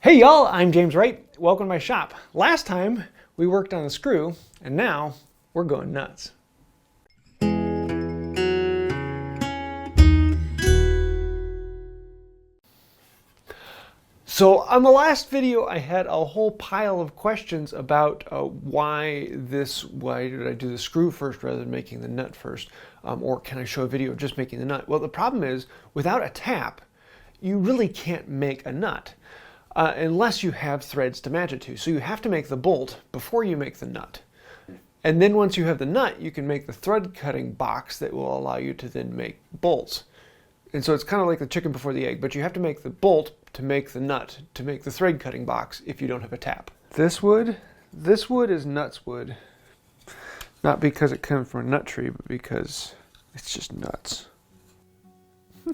Hey y'all, I'm James Wright. Welcome to my shop. Last time we worked on the screw, and now we're going nuts. So on the last video, I had a whole pile of questions about why did I do the screw first rather than making the nut first? Or can I show a video of just making the nut? Well, the problem is, without a tap, you really can't make a nut. Unless you have threads to match it to. So you have to make the bolt before you make the nut. And then once you have the nut, you can make the thread cutting box that will allow you to then make bolts. And so it's kind of like the chicken before the egg, but you have to make the bolt to make the nut, to make the thread cutting box if you don't have a tap. This wood is nuts wood. Not because it comes from a nut tree, but because it's just nuts.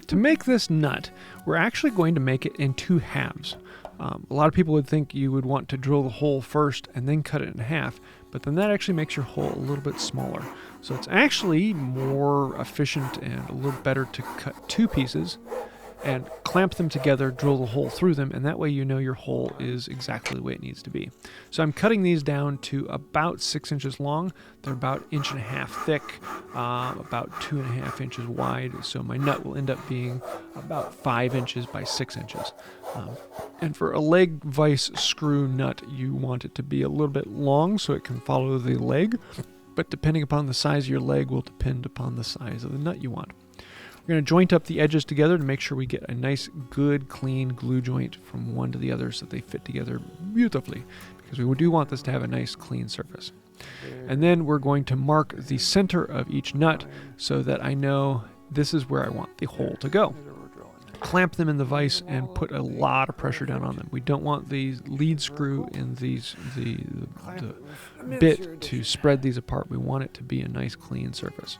To make this nut, we're actually going to make it in two halves. A lot of people would think you would want to drill the hole first and then cut it in half, but then that actually makes your hole a little bit smaller. So it's actually more efficient and a little better to cut two pieces and clamp them together, drill the hole through them, and that way you know your hole is exactly the way it needs to be. So I'm cutting these down to about 6 inches long. They're about 1.5 inches thick, about 2.5 inches wide. So my nut will end up being about 5 inches by 6 inches. And for a leg vise screw nut, you want it to be a little bit long so it can follow the leg. But depending upon the size of your leg will depend upon the size of the nut you want. We're going to joint up the edges together to make sure we get a nice, good, clean glue joint from one to the other so that they fit together beautifully, because we do want this to have a nice, clean surface. And then we're going to mark the center of each nut so that I know this is where I want the hole to go. Clamp them in the vise and put a lot of pressure down on them. We don't want the lead screw in the bit to spread these apart. We want it to be a nice, clean surface.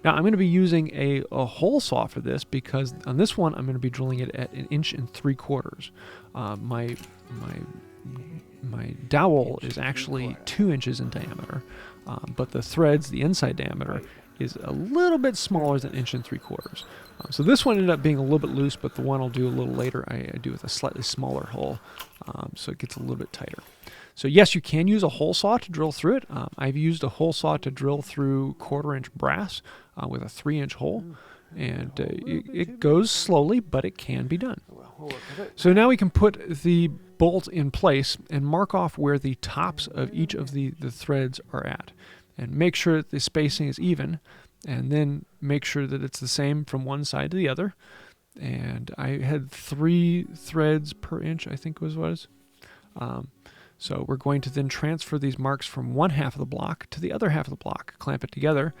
Now I'm going to be using a hole saw for this because on this one I'm going to be drilling it at 1.75 inches. My dowel is actually 2 inches in diameter, but the threads, the inside diameter, is a little bit smaller than 1.75 inches. So this one ended up being a little bit loose, but the one I'll do a little later I do with a slightly smaller hole, so it gets a little bit tighter. So yes, you can use a hole saw to drill through it. I've used a hole saw to drill through 1/4 inch brass with a 3-inch hole, and it goes slowly, but it can be done. So now we can put the bolt in place and mark off where the tops of each of the threads are at, and make sure that the spacing is even, and then make sure that it's the same from one side to the other. And I had 3 threads per inch, I think was what it was. So we're going to then transfer these marks from one half of the block to the other half of the block, clamp it together,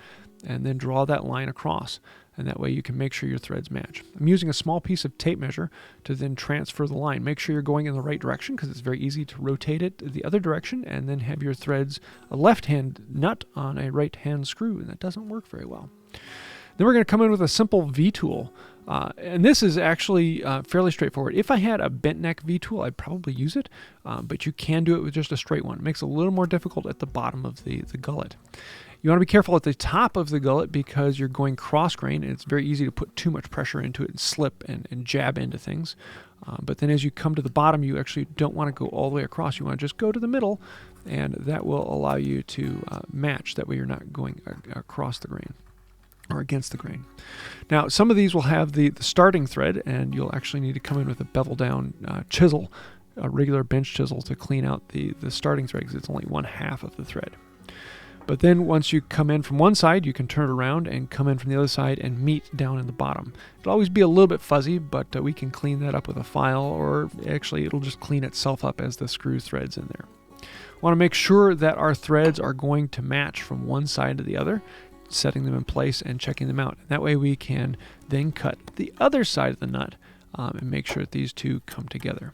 and then draw that line across. And that way you can make sure your threads match. I'm using a small piece of tape measure to then transfer the line. Make sure you're going in the right direction because it's very easy to rotate it the other direction and then have your threads a left-hand nut on a right-hand screw, and that doesn't work very well. Then we're going to come in with a simple V-tool. And this is actually fairly straightforward. If I had a bent neck V-tool, I'd probably use it, but you can do it with just a straight one. It makes it a little more difficult at the bottom of the gullet. You want to be careful at the top of the gullet because you're going cross-grain, and it's very easy to put too much pressure into it and slip and jab into things. But then as you come to the bottom, you actually don't want to go all the way across. You want to just go to the middle, and that will allow you to match. That way you're not going across the grain or against the grain. Now, some of these will have the starting thread, and you'll actually need to come in with a bevel down chisel, a regular bench chisel, to clean out the starting thread because it's only 1/2 of the thread. But then once you come in from one side, you can turn it around and come in from the other side and meet down in the bottom. It'll always be a little bit fuzzy, but we can clean that up with a file, or actually it'll just clean itself up as the screw thread's in there. Want to make sure that our threads are going to match from one side to the other, setting them in place and checking them out. And that way we can then cut the other side of the nut and make sure that these two come together.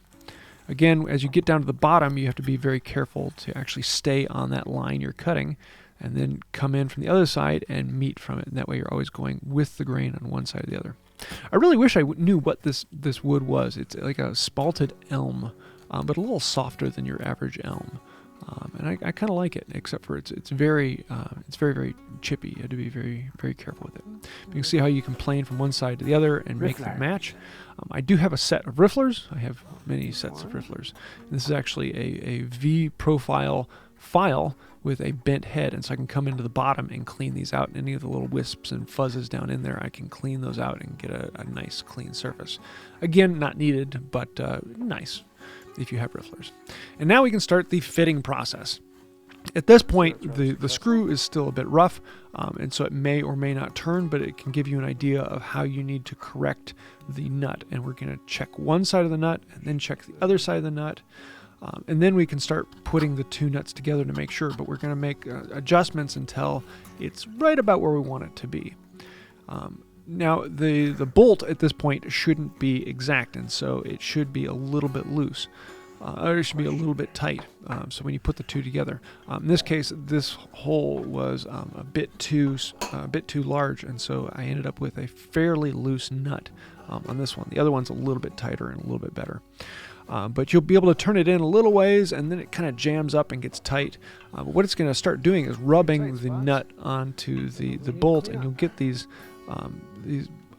Again, as you get down to the bottom, you have to be very careful to actually stay on that line you're cutting, and then come in from the other side and meet from it. And that way you're always going with the grain on one side or the other. I really wish I knew what this wood was. It's like a spalted elm, but a little softer than your average elm. And I kind of like it, except for it's very very chippy. You have to be very, very careful with it. You can see how you can plane from one side to the other and make them match. I do have a set of rifflers. I have many sets of rifflers. This is actually a V profile file with a bent head, and so I can come into the bottom and clean these out. Any of the little wisps and fuzzes down in there, I can clean those out and get a nice clean surface. Again, not needed, but nice if you have rifflers. And now we can start the fitting process. At this point, the screw is still a bit rough, and so it may or may not turn, but it can give you an idea of how you need to correct the nut. And we're going to check one side of the nut and then check the other side of the nut. And then we can start putting the two nuts together to make sure, but we're going to make adjustments until it's right about where we want it to be. Now, the bolt at this point shouldn't be exact, and so it should be a little bit loose. Or it should be a little bit tight. So when you put the two together, in this case, this hole was a bit too large, and so I ended up with a fairly loose nut on this one. The other one's a little bit tighter and a little bit better. But you'll be able to turn it in a little ways, and then it kind of jams up and gets tight. But what it's going to start doing is rubbing the nut onto the bolt, and you'll get these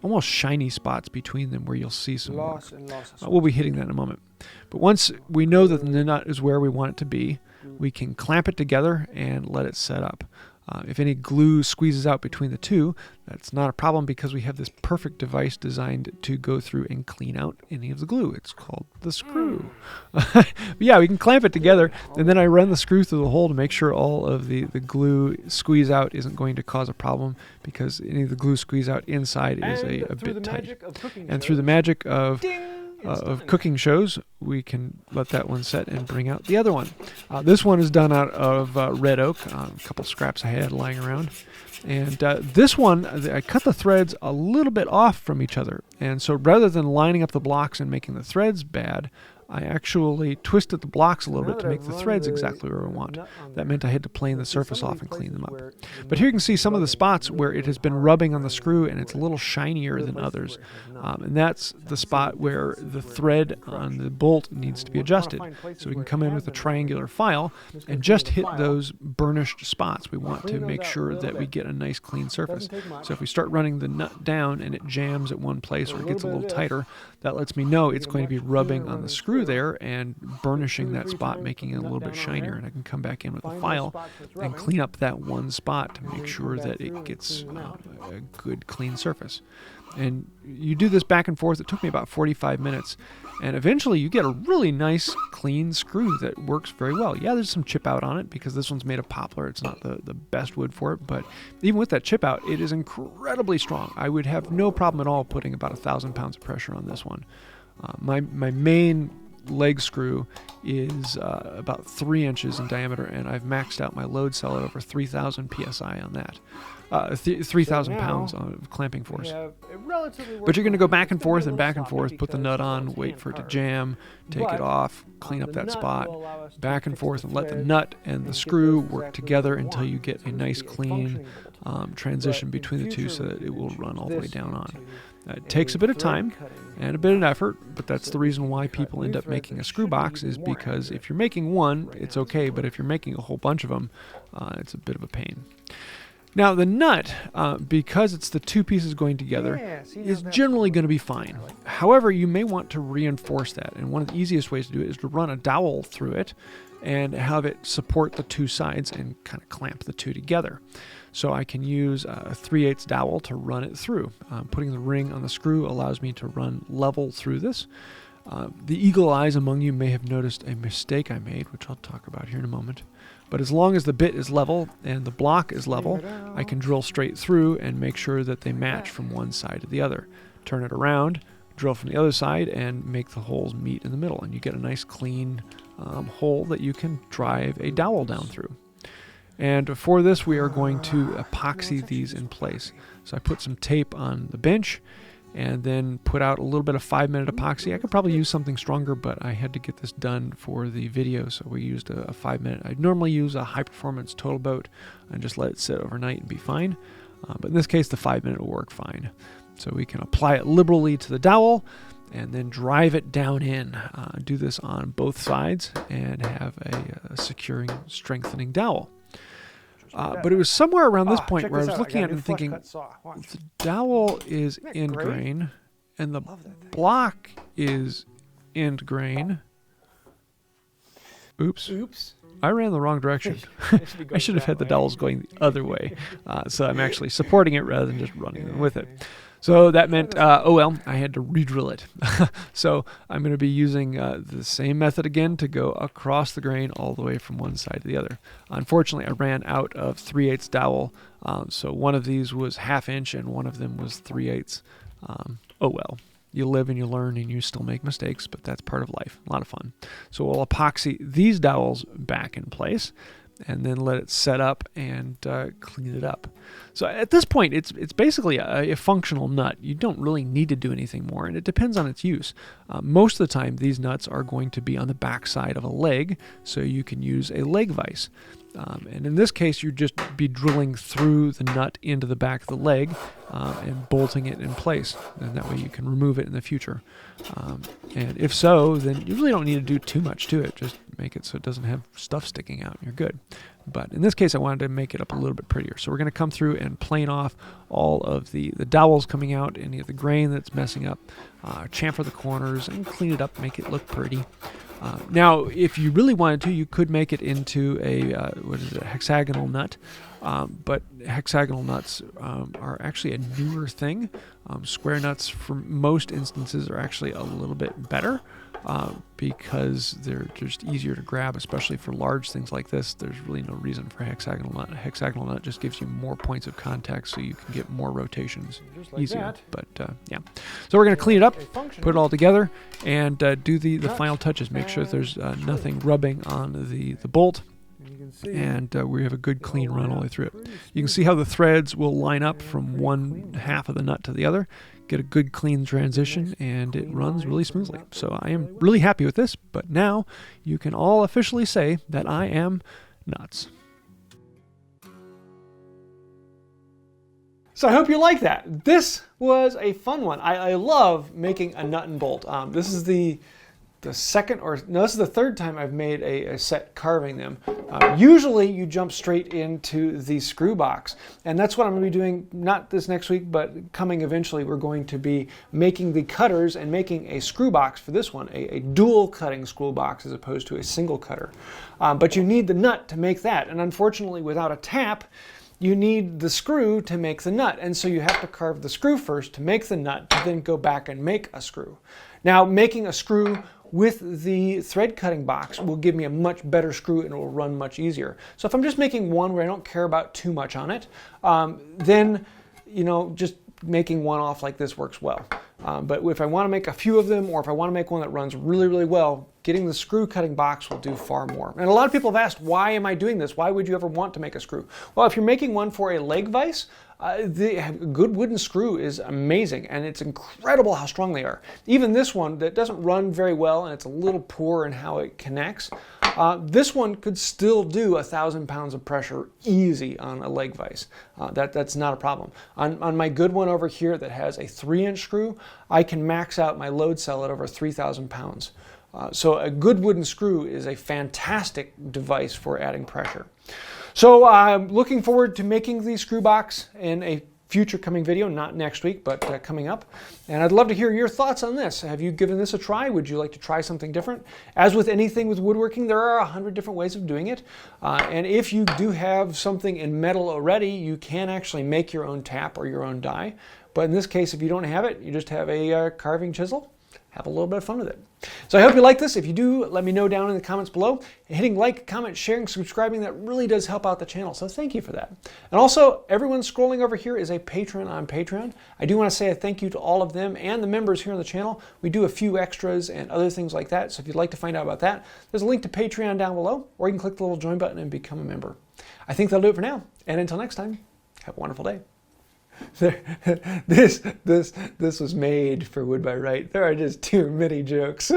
almost shiny spots between them where you'll see some more. We'll be hitting that in a moment. But once we know that the nut is where we want it to be, we can clamp it together and let it set up. If any glue squeezes out between the two, that's not a problem because we have this perfect device designed to go through and clean out any of the glue. It's called the screw. But yeah, we can clamp it together, and then I run the screw through the hole to make sure all of the glue squeeze out isn't going to cause a problem, because any of the glue squeeze out inside is a bit tight. And through the magic of cooking shows, we can let that one set and bring out the other one. This one is done out of red oak, a couple scraps I had lying around. And this one, I cut the threads a little bit off from each other. And so rather than lining up the blocks and making the threads bad, I actually twisted the blocks a little bit to make the threads exactly where I want. That meant I had to plane the surface off and clean them up. But here you can see some of the spots where it has been rubbing on the screw, and it's a little shinier than others. And that's the spot where the thread on the bolt needs to be adjusted. So we can come in with a triangular file and just hit those burnished spots. We want to make sure that we get a nice clean surface. So if we start running the nut down and it jams at one place or it gets a little tighter, that lets me know it's going to be rubbing on the screw there and burnishing that spot, making it a little bit shinier. And I can come back in with a file and clean up that one spot to make sure that it gets a good clean surface. And you do this back and forth. It took me about 45 minutes, and eventually you get a really nice clean screw that works very well. Yeah, there's some chip out on it because this one's made of poplar. It's not the best wood for it, but even with that chip out, it is incredibly strong. I would have no problem at all putting about 1,000 pounds of pressure on this one. My main leg screw is about 3 inches in diameter, and I've maxed out my load cell at over 3,000 psi on that. 3,000 pounds of clamping force. But you're going to go back and forth, put the nut on, wait for it to jam, take it off, clean up that spot, back and forth, and let the nut and the screw work together until you get a nice clean transition between the two so that it will run all the way down on. It takes a bit of time and a bit of effort, but that's the reason why people end up making a screw box, is because if you're making one, it's okay, but if you're making a whole bunch of them, it's a bit of a pain. Now, the nut, because it's the two pieces going together, is generally going to be fine. However, you may want to reinforce that, and one of the easiest ways to do it is to run a dowel through it and have it support the two sides and kind of clamp the two together. So I can use a 3/8 dowel to run it through. Putting the ring on the screw allows me to run level through this. The eagle eyes among you may have noticed a mistake I made, which I'll talk about here in a moment. But as long as the bit is level and the block is level, I can drill straight through and make sure that they match from one side to the other. Turn it around, drill from the other side, and make the holes meet in the middle. And you get a nice clean hole that you can drive a dowel down through. And for this, we are going to epoxy these in place. So I put some tape on the bench and then put out a little bit of 5-minute epoxy. I could probably use something stronger, but I had to get this done for the video, so we used a 5-minute. I normally use a high-performance total boat and just let it sit overnight and be fine. But in this case, the 5-minute will work fine. So we can apply it liberally to the dowel and then drive it down in. Do this on both sides and have a securing, strengthening dowel. But it was somewhere around this point where I was looking at it and thinking, the dowel is end grain and the block is end grain. Oops. I ran the wrong direction. I should have had the dowels going the other way. So I'm actually supporting it rather than just running with it. So that meant, I had to re-drill it. So I'm going to be using the same method again to go across the grain all the way from one side to the other. Unfortunately, I ran out of 3/8 dowel. So one of these was 1/2 inch and one of them was 3/8. Oh well. You live and you learn and you still make mistakes, but that's part of life. A lot of fun. So we'll epoxy these dowels back in place and then let it set up and clean it up. So at this point, it's basically a functional nut. You don't really need to do anything more, and it depends on its use. Most of the time, these nuts are going to be on the back side of a leg, so you can use a leg vise. And in this case, you'd just be drilling through the nut into the back of the leg and bolting it in place. And that way you can remove it in the future. And if so, then you really don't need to do too much to it. Just make it so it doesn't have stuff sticking out and you're good. But in this case, I wanted to make it up a little bit prettier. So we're going to come through and plane off all of the dowels coming out, any of the grain that's messing up, chamfer the corners, and clean it up, make it look pretty. Now, if you really wanted to, you could make it into a hexagonal nut. But hexagonal nuts are actually a newer thing. Square nuts, for most instances, are actually a little bit better because they're just easier to grab, especially for large things like this. There's really no reason for a hexagonal nut. A hexagonal nut just gives you more points of contact so you can get more rotations easier. But yeah. So we're going to clean it up, put it all together, and do the final touches. Make sure there's nothing rubbing on the bolt. And we have a good clean run all the way through it. You can see how the threads will line up from one half of the nut to the other, get a good clean transition, and it runs really smoothly. So I am really happy with this, but now you can all officially say that I am nuts. So I hope you like that. This was a fun one. I love making a nut and bolt. This is the this is the third time I've made a set carving them. Usually you jump straight into the screw box, and that's what I'm going to be doing, not this next week, but coming eventually. We're going to be making the cutters and making a screw box for this one, a dual cutting screw box as opposed to a single cutter. But you need the nut to make that, and unfortunately without a tap, you need the screw to make the nut, and so you have to carve the screw first to make the nut, to then go back and make a screw. Now, making a screw with the thread cutting box will give me a much better screw and it will run much easier. So if I'm just making one where I don't care about too much on it, then just making one off like this works well. But if I want to make a few of them, or if I want to make one that runs really, really well, getting the screw cutting box will do far more. And a lot of people have asked, why am I doing this? Why would you ever want to make a screw? Well, if you're making one for a leg vise, the good wooden screw is amazing, and it's incredible how strong they are. Even this one that doesn't run very well, and it's a little poor in how it connects, this one could still do 1,000 pounds of pressure easy on a leg vise. That's not a problem. On my good one over here that has a 3-inch screw, I can max out my load cell at over 3,000 pounds. So a good wooden screw is a fantastic device for adding pressure. So I'm looking forward to making the screw box in a future coming video, not next week, but coming up. And I'd love to hear your thoughts on this. Have you given this a try? Would you like to try something different? As with anything with woodworking, there are 100 different ways of doing it. And if you do have something in metal already, you can actually make your own tap or your own die. But in this case, if you don't have it, you just have a carving chisel. Have a little bit of fun with it. So I hope you like this. If you do, let me know down in the comments below. And hitting like, comment, sharing, subscribing, that really does help out the channel. So thank you for that. And also, everyone scrolling over here is a patron on Patreon. I do want to say a thank you to all of them and the members here on the channel. We do a few extras and other things like that. So if you'd like to find out about that, there's a link to Patreon down below, or you can click the little join button and become a member. I think that'll do it for now. And until next time, have a wonderful day. This was made for Wood by Wright. There are just too many jokes.